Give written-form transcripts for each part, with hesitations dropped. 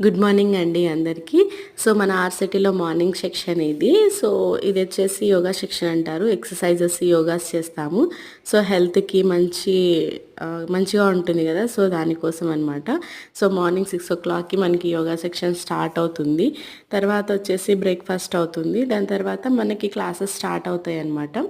Good morning అండి అందరికీ. So మన ఆర్సిటీలో మార్నింగ్ సెక్షన్ ఇది. సో ఇది వచ్చేసి యోగా సెక్షన్ అంటారు. ఎక్సర్సైజెస్ యోగాస్ చేస్తాము. సో హెల్త్కి మంచిగా ఉంటుంది కదా, సో దానికోసం అనమాట. సో మార్నింగ్ 6 o'clockకి మనకి యోగా సెక్షన్ స్టార్ట్ అవుతుంది. తర్వాత వచ్చేసి బ్రేక్ఫాస్ట్ అవుతుంది. దాని తర్వాత మనకి క్లాసెస్ స్టార్ట్ అవుతాయి అనమాట.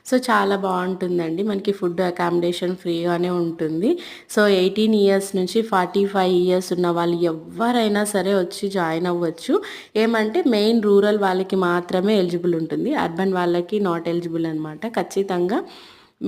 సో చాలా బాగుంటుందండి. మనకి ఫుడ్ అకామిడేషన్ ఫ్రీగానే ఉంటుంది. సో 18 ఇయర్స్ నుంచి 45 ఇయర్స్ ఉన్న వాళ్ళు ఎవరైనా సరే వచ్చి జాయిన్ అవ్వచ్చు. ఏమంటే మెయిన్ రూరల్ వాళ్ళకి మాత్రమే ఎలిజిబుల్ ఉంటుంది. అర్బన్ వాళ్ళకి నాట్ ఎలిజిబుల్ అనమాట. ఖచ్చితంగా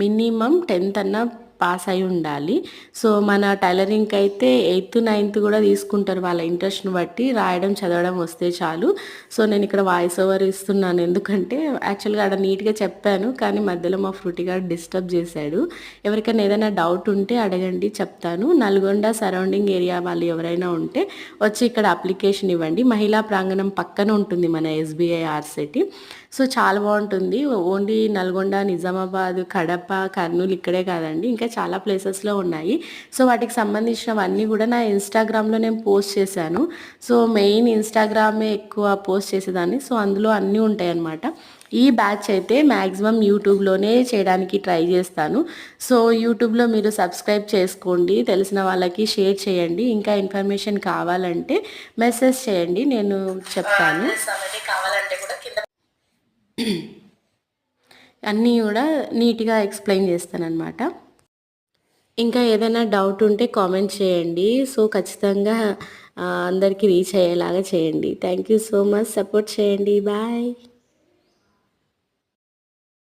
మినిమం 10th అన్న పాస్ అయి ఉండాలి. సో మన టైలరింగ్కి అయితే 8th 9th కూడా తీసుకుంటారు, వాళ్ళ ఇంట్రెస్ట్ని బట్టి. రాయడం చదవడం వస్తే చాలు. సో నేను ఇక్కడ వాయిస్ ఓవర్ ఇస్తున్నాను, ఎందుకంటే యాక్చువల్గా అక్కడ నీట్గా చెప్పాను, కానీ మధ్యలో మా ఫ్రూటీ గార్డ్ డిస్టర్బ్ చేశాడు. ఎవరికైనా ఏదైనా డౌట్ ఉంటే అడగండి, చెప్తాను. నల్గొండ సరౌండింగ్ ఏరియా వాళ్ళు ఎవరైనా ఉంటే వచ్చి ఇక్కడ అప్లికేషన్ ఇవ్వండి. మహిళా ప్రాంగణం పక్కన ఉంటుంది మన ఎస్బీఐ ఆర్సిటీ. సో చాలా బాగుంటుంది. ఓన్లీ నల్గొండ, నిజామాబాద్, కడప, కర్నూలు ఇక్కడే కాదండి, ఇంకా చాలా ప్లేసెస్లో ఉన్నాయి. సో వాటికి సంబంధించినవన్నీ కూడా నా ఇన్స్టాగ్రామ్లో నేను పోస్ట్ చేశాను. సో మెయిన్ ఇన్స్టాగ్రామే ఎక్కువ పోస్ట్ చేసేదాన్ని. సో అందులో అన్నీ ఉంటాయి అన్నమాట. ఈ బ్యాచ్ అయితే మ్యాక్సిమం యూట్యూబ్లోనే చేయడానికి ట్రై చేస్తాను. సో యూట్యూబ్లో మీరు సబ్స్క్రైబ్ చేసుకోండి, తెలిసిన వాళ్ళకి షేర్ చేయండి. ఇంకా ఇన్ఫర్మేషన్ కావాలంటే మెసేజ్ చేయండి, నేను చెప్తాను. కావాలంటే కూడా కింద అన్నీ కూడా నీట్గా ఎక్స్ప్లెయిన్ చేస్తానన్నమాట. ఇంకా ఏదైనా డౌట్ ఉంటే కామెంట్ చేయండి. సో ఖచ్చితంగా అందరికీ రీచ్ అయ్యేలాగా చేయండి. Thank you so much. Support చేయండి. బాయ్.